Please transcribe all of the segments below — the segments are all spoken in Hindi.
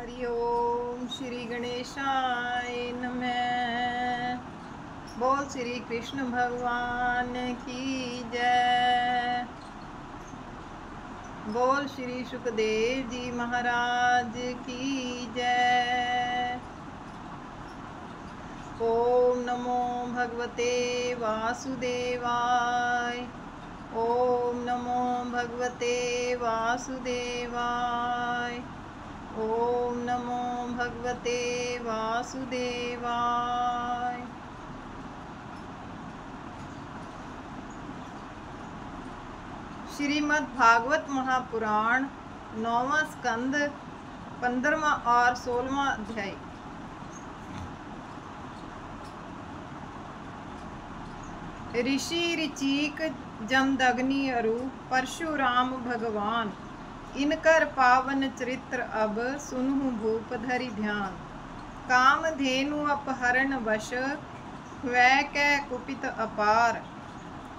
हरि ओम श्री गणेशाय नमः। बोल श्री कृष्ण भगवान की जय। बोल श्री सुखदेव जी महाराज की जय। ओम नमो भगवते वासुदेवाय। ओम नमो भगवते वासुदेवाय। ओम नमो भगवते वासुदेवाय। श्रीमद् भागवत महापुराण 9वां स्कंद 15वां और 16वां अध्याय। ऋषि ऋचिक जमदग्नि अरु परशुराम भगवान इनकर पावन चरित्र अब सुनहु भूप धरि ध्यान। काम धेनु अपहरण वश वै कै कुपित अपार।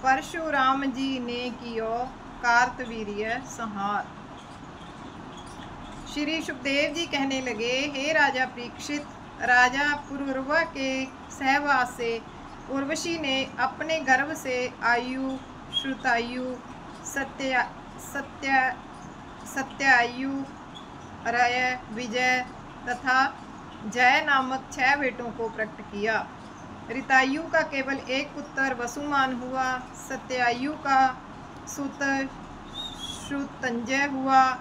परशुराम जी ने कियो कार्तवीर्य संहार। श्री सुखदेव जी कहने लगे, हे राजा परीक्षित, राजा पुरुरवा के सहवास से उर्वशी ने अपने गर्भ से आयु, श्रुतायु, सत्यायु, रय, विजय तथा जय नामक 6 बेटों को प्रकट किया। ऋतायु का केवल एक पुत्र वसुमान हुआ। सत्यायु का सुत श्रुतंजय हुआ।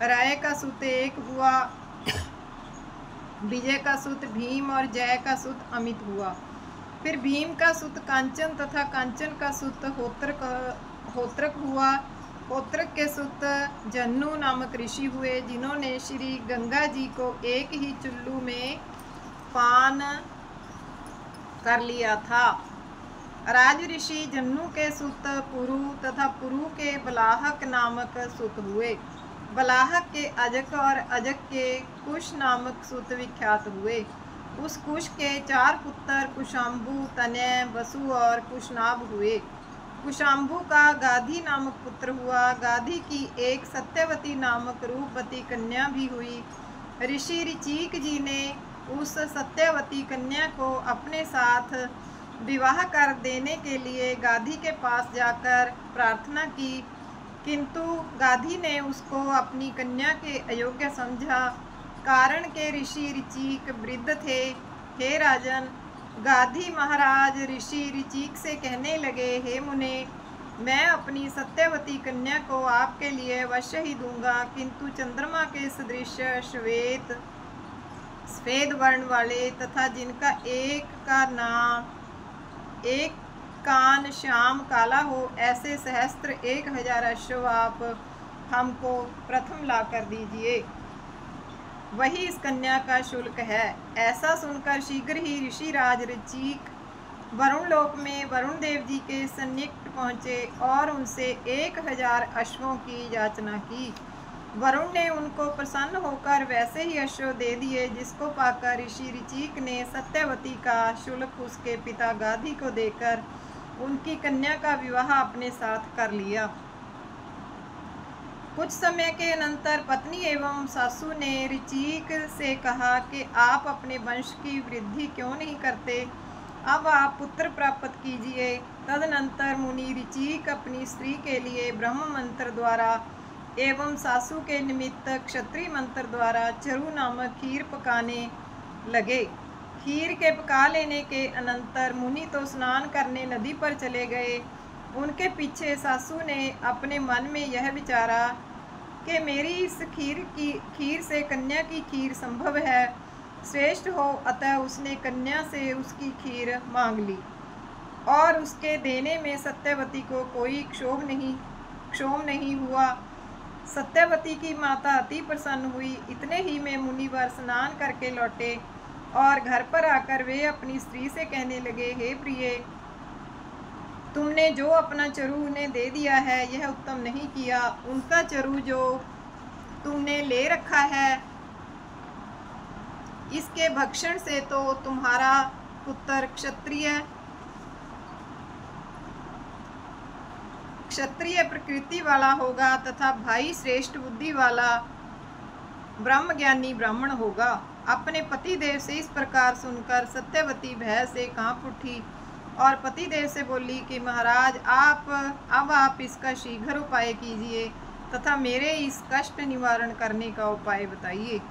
राय का सुत एक हुआ। विजय का सुत भीम और जय का सुत अमित हुआ। फिर भीम का सुत कांचन तथा कांचन का सुत होत्रक हुआ। होत्रक के सुत जन्नू नामक ऋषि हुए, जिन्होंने श्री गंगा जी को एक ही चुल्लू में पान कर लिया था। राज ऋषि जन्नू के सुत पुरु तथा पुरु के बलाहक नामक सुत हुए। बलाहक के अजक और अजक के कुश नामक सुत विख्यात हुए। उस कुश के 4 पुत्र कुशाम्बु, तनय, वसु और कुशनाभ हुए। कुशाम्बु का गाधी नामक पुत्र हुआ। गाधी की एक सत्यवती नामक रूपवती कन्या भी हुई। ऋषि ऋचिक जी ने उस सत्यवती कन्या को अपने साथ विवाह कर देने के लिए गाधी के पास जाकर प्रार्थना की, किंतु गाधी ने उसको अपनी कन्या के अयोग्य समझा। कारण के ऋषि ऋचिक वृद्ध थे। हे राजन, गाधी महाराज ऋषि ऋचिक से कहने लगे, हे मुने, मैं अपनी सत्यवती कन्या को आपके लिए अवश्य ही दूंगा, किंतु चंद्रमा के सदृश सफेद वर्ण वाले तथा जिनका एक कान श्याम काला हो, ऐसे सहस्त्र 1000 अश्व आप हमको प्रथम ला कर दीजिए, वही इस कन्या का शुल्क है। ऐसा सुनकर शीघ्र ही ऋषिराज ऋचिक वरुण लोक में वरुण देव जी के सन्निकट पहुँचे और उनसे 1000 अश्वों की याचना की। वरुण ने उनको प्रसन्न होकर वैसे ही अश्व दे दिए, जिसको पाकर ऋषि ऋचिक ने सत्यवती का शुल्क उसके पिता गाधी को देकर उनकी कन्या का विवाह अपने साथ कर लिया। कुछ समय के अनंतर पत्नी एवं सासू ने ऋचिक से कहा कि आप अपने वंश की वृद्धि क्यों नहीं करते, अब आप पुत्र प्राप्त कीजिए। तदनंतर मुनि ऋचिक अपनी स्त्री के लिए ब्रह्म मंत्र द्वारा एवं सासू के निमित्त क्षत्रिय मंत्र द्वारा चरु नामक खीर पकाने लगे। खीर के पका लेने के अनंतर मुनि तो स्नान करने नदी पर चले गए। उनके पीछे सासू ने अपने मन में यह विचारा कि मेरी इस खीर से कन्या की खीर संभव है, श्रेष्ठ हो। अतः उसने कन्या से उसकी खीर मांग ली और उसके देने में सत्यवती को कोई क्षोभ नहीं हुआ। सत्यवती की माता अति प्रसन्न हुई। इतने ही में मुनिवर स्नान करके लौटे और घर पर आकर वे अपनी स्त्री से कहने लगे, हे प्रिय, तुमने जो अपना चरु उन्हें दे दिया है, यह उत्तम नहीं किया। उनका चरु जो तुमने ले रखा है, इसके भक्षण से तो तुम्हारा पुत्र क्षत्रिय प्रकृति वाला होगा तथा भाई श्रेष्ठ बुद्धि वाला ब्रह्म ज्ञानी ब्राह्मण होगा। अपने पति देव से इस प्रकार सुनकर सत्यवती भय से कांप उठी और पति देव से बोली कि महाराज आप इसका शीघ्र उपाय कीजिए तथा मेरे इस कष्ट निवारण करने का उपाय बताइए।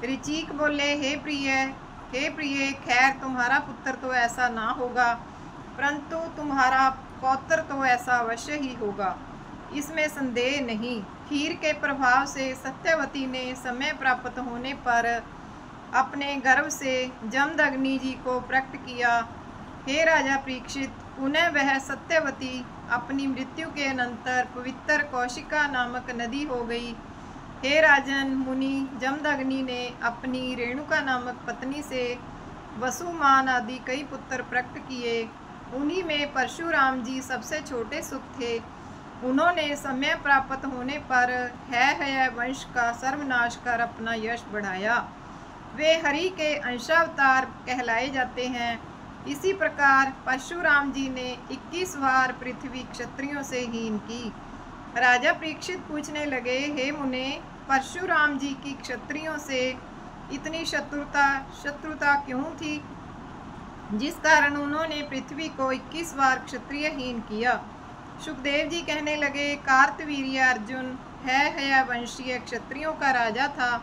ऋचिक बोले, हे प्रिय, खैर तुम्हारा पुत्र तो ऐसा ना होगा, परंतु तुम्हारा पौत्र तो ऐसा अवश्य ही होगा, इसमें संदेह नहीं। खीर के प्रभाव से सत्यवती ने समय प्राप्त होने पर अपने गर्भ से जमदग्नि जी को प्रकट किया। हे राजा परीक्षित, पुनः वह सत्यवती अपनी मृत्यु के अनंतर पवित्र कौशिका नामक नदी हो गई। हे राजन मुनि, जमदग्नि ने अपनी रेणुका नामक पत्नी से वसुमान आदि कई पुत्र प्रकट किए। उन्हीं में परशुराम जी सबसे छोटे सुत थे। उन्होंने समय प्राप्त होने पर है वंश का सर्वनाश कर अपना यश बढ़ाया। वे हरि के अंशावतार कहलाए जाते हैं। इसी प्रकार परशुराम जी ने 21 बार पृथ्वी क्षत्रियों से हीन की। राजा परीक्षित पूछने लगे, हे मुने, परशुराम जी की क्षत्रियों से इतनी शत्रुता क्यों थी, जिस कारण उन्होंने पृथ्वी को 21 बार क्षत्रियहीन किया। सुखदेव जी कहने लगे, कार्तवीर्य अर्जुन है वंशीय क्षत्रियों का राजा था।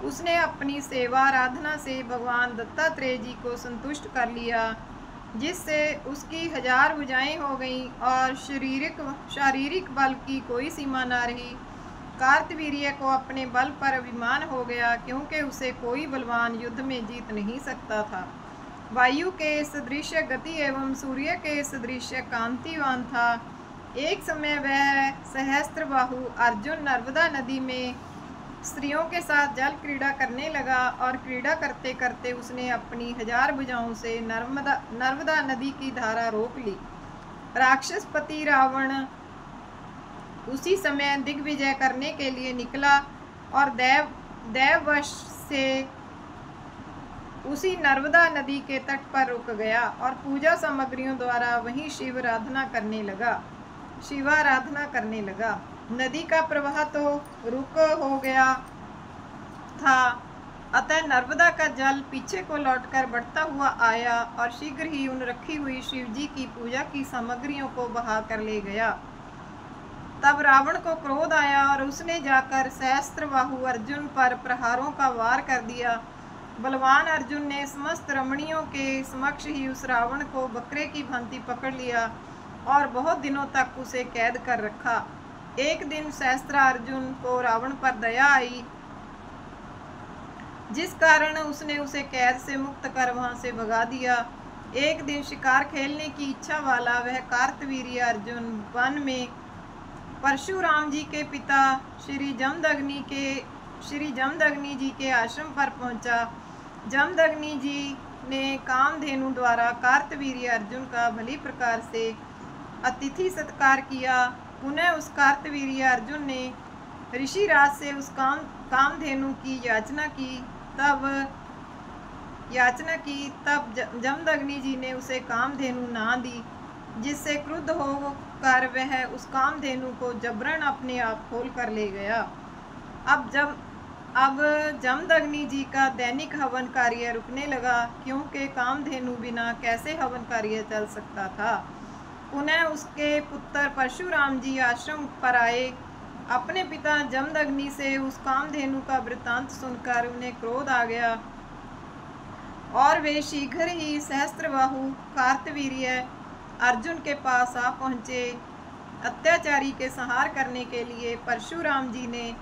उसने अपनी सेवा आराधना से भगवान दत्तात्रेय जी को संतुष्ट कर लिया, जिससे उसकी 1000 भुजाएं हो गईं और शारीरिक बल की कोई सीमा न रही। कार्तवीर्य को अपने बल पर अभिमान हो गया, क्योंकि उसे कोई बलवान युद्ध में जीत नहीं सकता था। वायु के सदृश गति एवं सूर्य के सदृश कांतिवान था। एक समय वह सहस्त्रबाहु अर्जुन नर्मदा नदी में स्त्रियों के साथ जल क्रीड़ा करने लगा और क्रीड़ा करते करते उसने अपनी 1000 भुजाओं से नर्मदा नदी की धारा रोक ली। राक्षसपति रावण उसी समय दिग्विजय करने के लिए निकला और दैववश से उसी नर्मदा नदी के तट पर रुक गया और पूजा सामग्रियों द्वारा वहीं शिवाराधना करने लगा। नदी का प्रवाह तो रुक हो गया था, अतः नर्मदा का जल पीछे को लौटकर बढ़ता हुआ आया और शीघ्र ही उन रखी हुई शिवजी की पूजा की सामग्रियों को बहा कर ले गया। तब रावण को क्रोध आया और उसने जाकर सहस्त्रबाहु अर्जुन पर प्रहारों का वार कर दिया। बलवान अर्जुन ने समस्त रमणियों के समक्ष ही उस रावण को बकरे की भांति पकड़ लिया और बहुत दिनों तक उसे कैद कर रखा। एक दिन सहस्त्रार्जुन को रावण पर दया आई, जिस कारण उसने उसे कैद से मुक्त कर वहां से भगा दिया। एक दिन शिकार खेलने की इच्छा वाला वह कार्तवीर्य अर्जुन वन में परशुराम जी के पिता श्री जमदग्नि जी के आश्रम पर पहुंचा। जमदग्नि जी ने कामधेनु द्वारा कार्तवीर्य अर्जुन का भली प्रकार से अतिथि सत्कार किया। पुनः उस कार्तवीर्य अर्जुन ने ऋषिराज से उस कामधेनु की याचना की। तब जमदग्नि जी ने उसे कामधेनु ना दी, जिससे क्रुद्ध होकर वह उस कामधेनु को जबरन अपने आप खोल कर ले गया। अब जमदग्नि जी का दैनिक हवन कार्य रुकने लगा, क्योंकि कामधेनु बिना कैसे हवन कार्य चल सकता था। पुनः उसके पुत्र परशुराम जी आश्रम पर आए। अपने पिता जमदग्नि से उस कामधेनु का वृत्तांत सुनकर उन्हें क्रोध आ गया और वे शीघ्र ही सहस्त्रबाहु कार्तवीर्य अर्जुन के पास आ पहुँचे। अत्याचारी के संहार करने के लिए परशुराम जी ने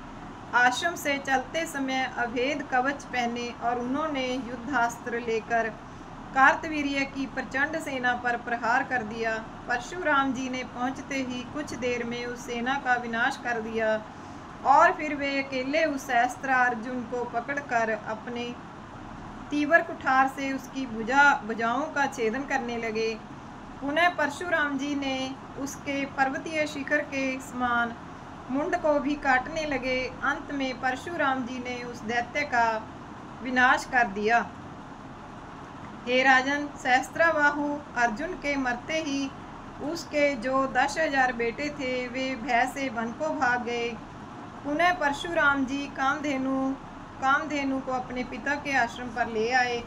आश्रम से चलते समय अभेद कवच पहने और उन्होंने युद्धास्त्र लेकर कार्तवीर्य की प्रचंड सेना पर प्रहार कर दिया। परशुराम जी ने पहुंचते ही कुछ देर में उस सेना का विनाश कर दिया और फिर वे अकेले उस सहस्त्रार्जुन को पकड़कर अपने तीव्र कुठार से उसकी भुजाओं का छेदन करने लगे। पुनः परशुराम जी ने उसके पर्वतीय शिखर के समान मुंड को भी काटने लगे। अंत में परशुराम जी ने उस दैत्य का विनाश कर दिया। हे राजन, सहस्त्रबाहु अर्जुन के मरते ही उसके जो 10,000 बेटे थे वे भय से वन को भाग गए पुनः परशुराम जी कामधेनु को अपने पिता के आश्रम पर ले आए।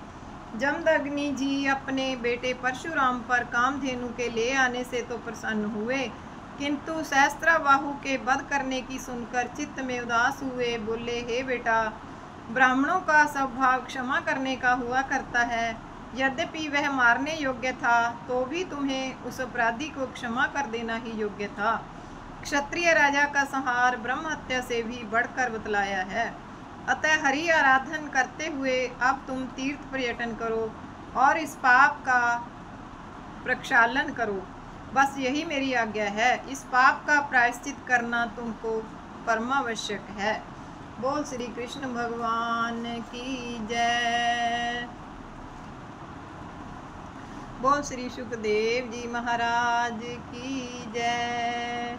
जमदग्नि जी अपने बेटे परशुराम पर कामधेनु के ले आने से तो प्रसन्न हुए, किंतु सहस्त्राबाहु के वध करने की सुनकर चित्त में उदास हुए। बोले, हे बेटा, ब्राह्मणों का स्वभाव क्षमा करने का हुआ करता है। यद्यपि वह मारने योग्य था तो भी तुम्हें उस अपराधी को क्षमा कर देना ही योग्य था। क्षत्रिय राजा का संहार ब्रह्म हत्या से भी बढ़कर बतलाया है। अतः हरि आराधन करते हुए अब तुम तीर्थ पर्यटन करो और इस पाप का प्रक्षालन करो। बस यही मेरी आज्ञा है। इस पाप का प्रायश्चित करना तुमको परमावश्यक है। बोल श्री कृष्ण भगवान की जय। बोल श्री सुखदेव जी महाराज की जय।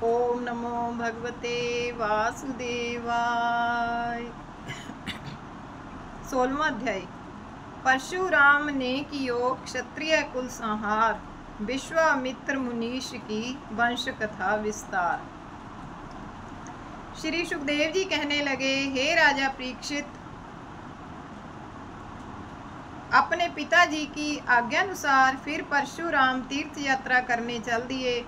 ओम नमो भगवते वासुदेवाय। 16वां अध्याय। परशुराम ने कियो क्षत्रिय कुल संहार, विश्वामित्र मुनीष की वंश कथा विस्तार। श्री सुखदेव जी कहने लगे, हे राजा परीक्षित, अपने पिताजी की आज्ञानुसार फिर परशुराम तीर्थ यात्रा करने चल दिए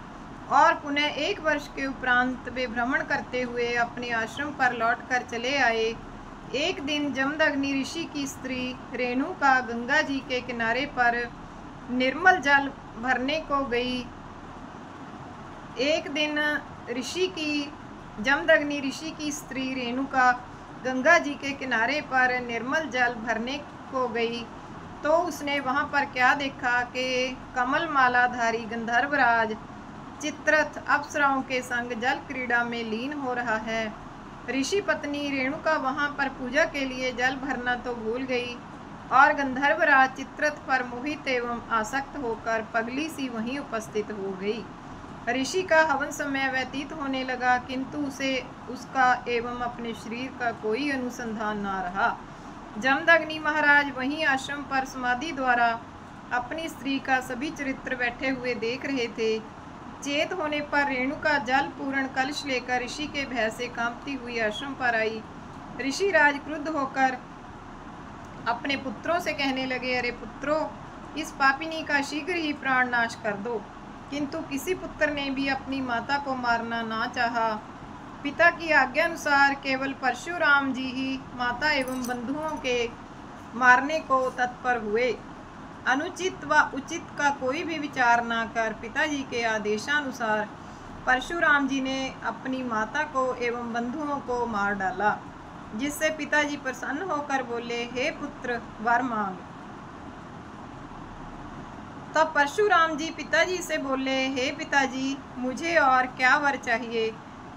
और पुनः 1 वर्ष के उपरांत वे भ्रमण करते हुए अपने आश्रम पर लौटकर चले आए। एक दिन जमदग्नि ऋषि की स्त्री रेणुका गंगा जी के किनारे पर निर्मल जल भरने को गई। एक दिन जमदग्नि ऋषि की स्त्री रेणुका गंगा जी के किनारे पर निर्मल जल भरने को गई तो उसने वहां पर क्या देखा कि कमल मालाधारी गंधर्वराज चित्रथ अप्सराओं के संग जल क्रीड़ा में लीन हो रहा है। ऋषि पत्नी रेणुका वहां पर पूजा के लिए जल भरना तो भूल गई और गंधर्वराज चित्रथ पर मोहित एवं आसक्त होकर पगली सी वहीं उपस्थित हो गई। ऋषि का हवन समय व्यतीत होने लगा, किंतु उसे उसका एवं अपने शरीर का कोई अनुसंधान न रहा। जमदग्नि महाराज वहीं आश्रम पर समाधि द्वारा अपनी स्त्री का सभी चरित्र बैठे हुए देख रहे थे। चेत होने पर रेणुका जल पूर्ण कलश लेकर ऋषि के भय से कांपती हुई आश्रम पर आई। ऋषि राज क्रुद्ध होकर अपने पुत्रों से कहने लगे, अरे पुत्रों, इस पापिनी का शीघ्र ही प्राण नाश कर दो। किंतु किसी पुत्र ने भी अपनी माता को मारना ना चाहा। पिता की आज्ञा अनुसार केवल परशुराम जी ही माता एवं बंधुओं के मारने को तत्पर हुए। अनुचित व उचित का कोई भी विचार न कर पिताजी के आदेशानुसार परशुराम जी ने अपनी माता को एवं बंधुओं को मार डाला, जिससे पिताजी प्रसन्न होकर बोले, हे पुत्र, वर मांग। तब परशुराम जी पिताजी से बोले, हे पिताजी, मुझे और क्या वर चाहिए?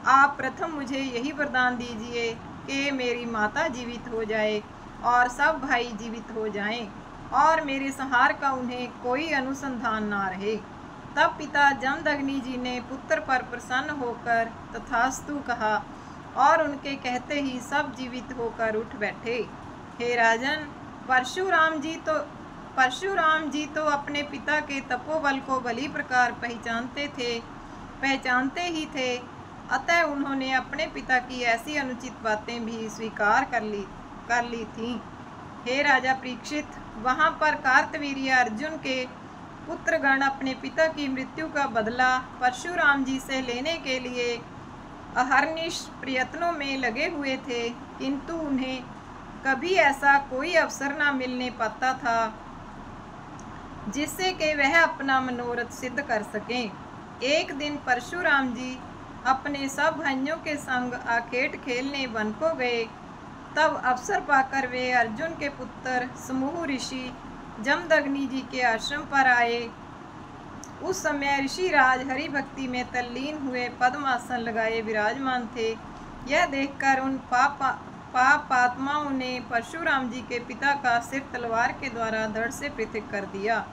आप प्रथम मुझे यही वरदान दीजिए कि मेरी माता जीवित हो जाए और सब भाई जीवित हो जाएं और मेरे संहार का उन्हें कोई अनुसंधान ना रहे। तब पिता जमदग्नि जी ने पुत्र पर प्रसन्न होकर तथास्तु कहा और उनके कहते ही सब जीवित होकर उठ बैठे। हे राजन, परशुराम जी तो अपने पिता के तपोबल को भली प्रकार पहचानते ही थे। अतः उन्होंने अपने पिता की ऐसी अनुचित बातें भी स्वीकार कर ली थीं। हे राजा परीक्षित, वहां पर कार्तवीर्य अर्जुन के पुत्रगण अपने पिता की मृत्यु का बदला परशुराम जी से लेने के लिए अहर्निश प्रयत्नों में लगे हुए थे, किंतु उन्हें कभी ऐसा कोई अवसर न मिलने पाता था जिससे कि वह अपना मनोरथ सिद्ध कर सकें। एक दिन परशुराम जी अपने सब भाइयों के संग आखेट खेलने वन को गए। तब अवसर पाकर वे अर्जुन के पुत्र समूह ऋषि जमदग्नि जी के आश्रम पर आए। उस समय ऋषि राज हरि भक्ति में तल्लीन हुए पद्मासन लगाए विराजमान थे। यह देखकर उन पापात्माओं ने परशुराम जी के पिता का सिर तलवार के द्वारा धड़ से पृथक कर दिया।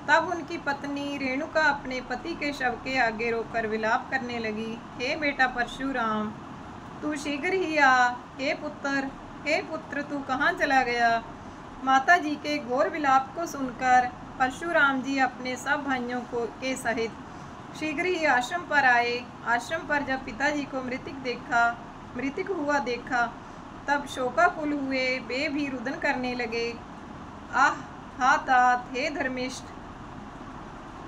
तब उनकी पत्नी रेणुका अपने पति के शव के आगे रोकर विलाप करने लगी, हे बेटा परशुराम, तू शीघ्र ही आ। हे पुत्र, तू कहाँ चला गया? माता जी के घोर विलाप को सुनकर परशुराम जी अपने सब भाइयों के सहित शीघ्र ही आश्रम पर आए। आश्रम पर जब पिताजी को मृतक हुआ देखा तब शोकाकुल हुए। वे भी रुदन करने लगे। आह हा तात, हे धर्मिष्ठ,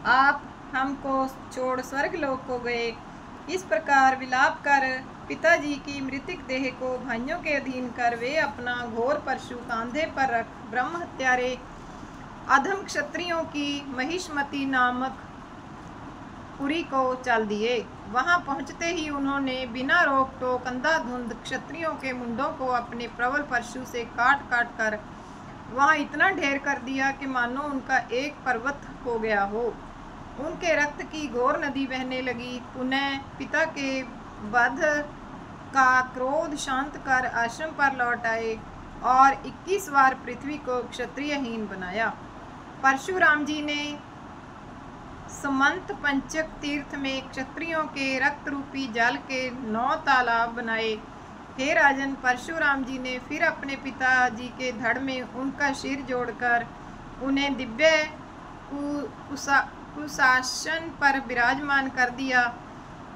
आप हमको छोड़ स्वर्गलोक को गए। इस प्रकार विलाप कर पिताजी की मृतक देह को भाइयों के अधीन कर वे अपना घोर परशु कांधे पर रख ब्रह्म हत्यारे अधम क्षत्रियों की महिष्मती नामक पुरी को चल दिए। वहां पहुंचते ही उन्होंने बिना रोक टोक अंधाधुंध क्षत्रियों के मुंडों को अपने प्रबल परशु से काट काट कर वहां इतना ढेर कर दिया कि मानो उनका एक पर्वत हो गया हो। उनके रक्त की घोर नदी बहने लगी। पुनः पिता के वध का क्रोध शांत कर आश्रम पर लौट आए और 21 बार पृथ्वी को क्षत्रियहीन बनाया। परशुराम जी ने समंत पंचक तीर्थ में क्षत्रियों के रक्त रूपी जल के 9 तालाब बनाए। हे राजन, परशुराम जी ने फिर अपने पिताजी के धड़ में उनका सिर जोड़कर उन्हें दिव्य कुशासन पर विराजमान कर दिया।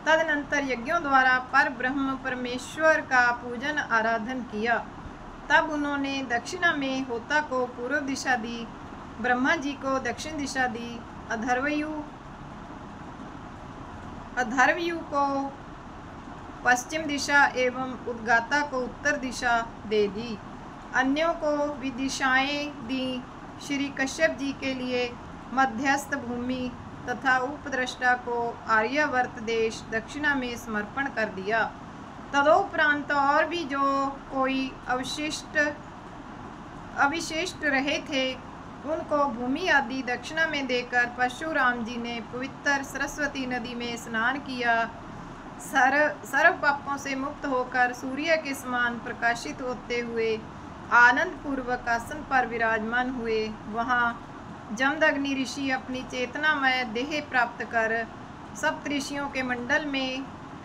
तदनंतर यज्ञों द्वारा पर ब्रह्म परमेश्वर का पूजन आराधन किया। तब उन्होंने दक्षिणा में होता को पूर्व दिशा दी, ब्रह्मा जी को दक्षिण दिशा दी, अधर्वयु को पश्चिम दिशा एवं उद्गाता को उत्तर दिशा दे दी। अन्यों को विदिशाएं दी। श्री कश्यप जी के लिए मध्यस्थ भूमि तथा उपद्रष्टा को आर्यावर्त देश दक्षिणा में समर्पण कर दिया। तदोपरांत और भी जो कोई अविशिष्ट रहे थे उनको भूमि आदि दक्षिणा में देकर परशुराम जी ने पवित्र सरस्वती नदी में स्नान किया। सर्व पापों से मुक्त होकर सूर्य के समान प्रकाशित होते हुए आनंद पूर्वक आसन पर विराजमान हुए। वहाँ जमदग्नि ऋषि अपनी चेतनामय देह प्राप्त कर सप्त ऋषियों के मंडल में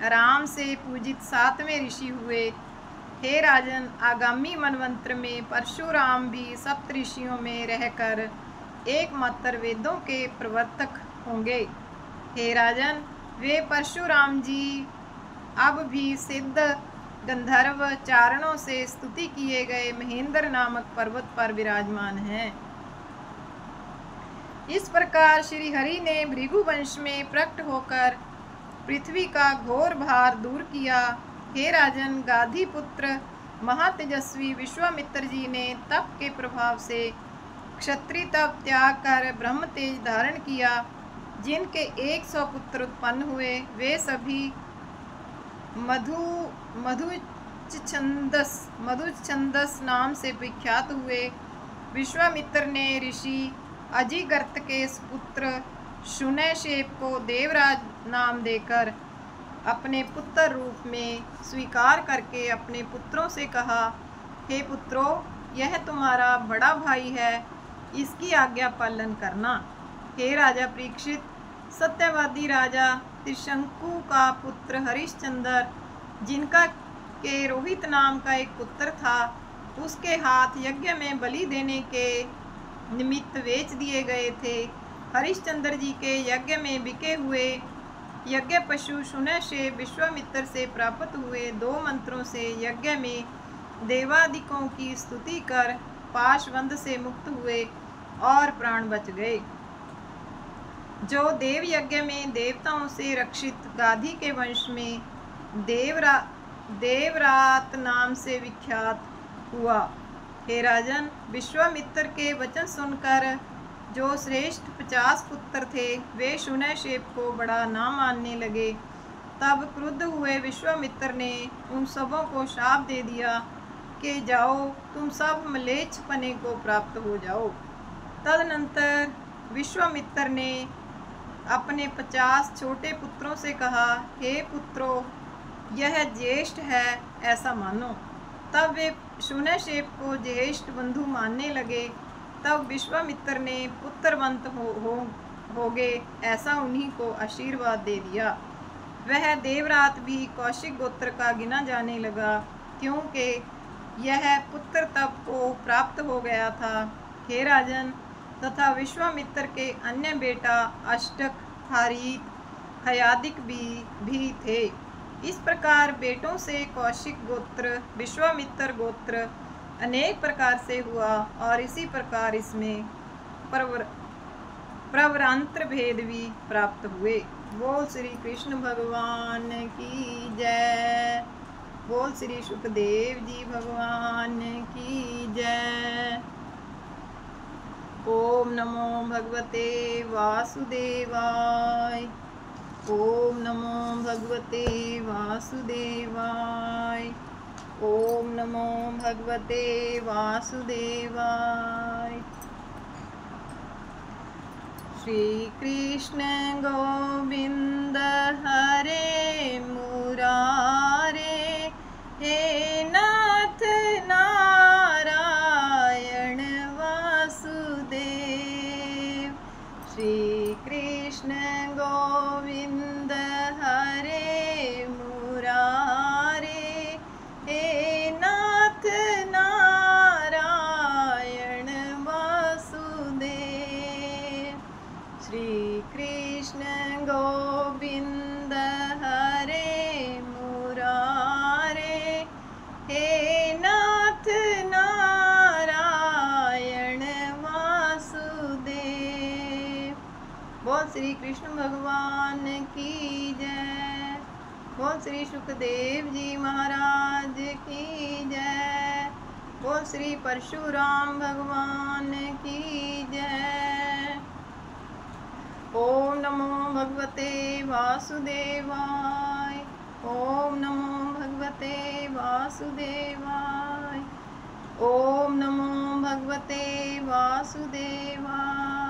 राम से पूजित 7वें ऋषि हुए। हे राजन, आगामी मनवंत्र में परशुराम भी सप्त ऋषियों में रहकर एकमात्र वेदों के प्रवर्तक होंगे। हे राजन, वे परशुराम जी अब भी सिद्ध गंधर्व चारणों से स्तुति किए गए महेंद्र नामक पर्वत पर विराजमान हैं। इस प्रकार श्री हरि ने भृगुवंश में प्रकट होकर पृथ्वी का घोर भार दूर किया। हे राजन, गाधी पुत्र महातेजस्वी विश्वामित्र जी ने तप के प्रभाव से क्षत्रिय तप त्याग कर ब्रह्म तेज धारण किया। जिनके 100 पुत्र उत्पन्न हुए वे सभी मधुच्छंदस नाम से विख्यात हुए। विश्वामित्र ने ऋषि अजिगर्त के पुत्र शुनैशेप को देवराज नाम देकर अपने पुत्र रूप में स्वीकार करके अपने पुत्रों से कहा, हे पुत्रों, यह तुम्हारा बड़ा भाई है, इसकी आज्ञा पालन करना। हे राजा परीक्षित, सत्यवादी राजा त्रिशंकु का पुत्र हरिश्चंद्र, जिनका के रोहित नाम का एक पुत्र था, उसके हाथ यज्ञ में बलि देने के निमित्त बेच दिए गए थे। हरिश्चंद्र जी के यज्ञ में बिके हुए यज्ञ पशु शुनैशे विश्वामित्र से प्राप्त हुए 2 मंत्रों से यज्ञ में देवादिकों की स्तुति कर पाशबंध से मुक्त हुए और प्राण बच गए। जो देव यज्ञ में देवताओं से रक्षित गाधी के वंश में देवरात नाम से विख्यात हुआ। हे राजन, विश्वामित्र के वचन सुनकर जो श्रेष्ठ 50 पुत्र थे वे शुनैशेप को बड़ा ना मानने लगे। तब क्रुद्ध हुए विश्वामित्र ने उन सबों को शाप दे दिया कि जाओ, तुम सब म्लेच्छपने को प्राप्त हो जाओ। तदनंतर विश्वामित्र ने अपने 50 छोटे पुत्रों से कहा, हे पुत्रों, यह ज्येष्ठ है, ऐसा मानो। तब वे शुनैशेप को ज्येष्ठ बंधु मानने लगे। तब विश्वामित्र ने पुत्रवंत होगे ऐसा उन्हीं को आशीर्वाद दे दिया। वह देवरात भी कौशिक गोत्र का गिना जाने लगा, क्योंकि यह पुत्र तब को प्राप्त हो गया था। हे राजन, तथा विश्वामित्र के अन्य बेटा अष्टक, हारीत, हयादिक भी थे। इस प्रकार बेटों से कौशिक गोत्र, विश्वामित्र गोत्र अनेक प्रकार से हुआ और इसी प्रकार इसमें प्रवरांतर भेद भी प्राप्त हुए। बोल श्री कृष्ण भगवान की जय। बोल श्री सुखदेव जी भगवान की जय। ओम नमो भगवते वासुदेवाय। ओम नमो भगवते वासुदेवाय। ओम नमो भगवते वासुदेवाय। श्री कृष्ण गोविंद हरे मुरारे, हे नाथ नारायण वासुदेव। श्री कृष्ण गोविंद हरे मुरारे, हे नाथ नारायण वासुदेव। श्री कृष्ण गोविंद हरे मुरारे, हे नाथ नारायण वासुदेव। बोल श्री कृष्ण भगवान की जय। बोल श्री सुखदेव जी महाराज की जय। बोल श्री परशुराम भगवान की जय। ओम नमो भगवते वासुदेवाय। ओम नमो भगवते वासुदेवाय। ओम नमो भगवते वासुदेवाय।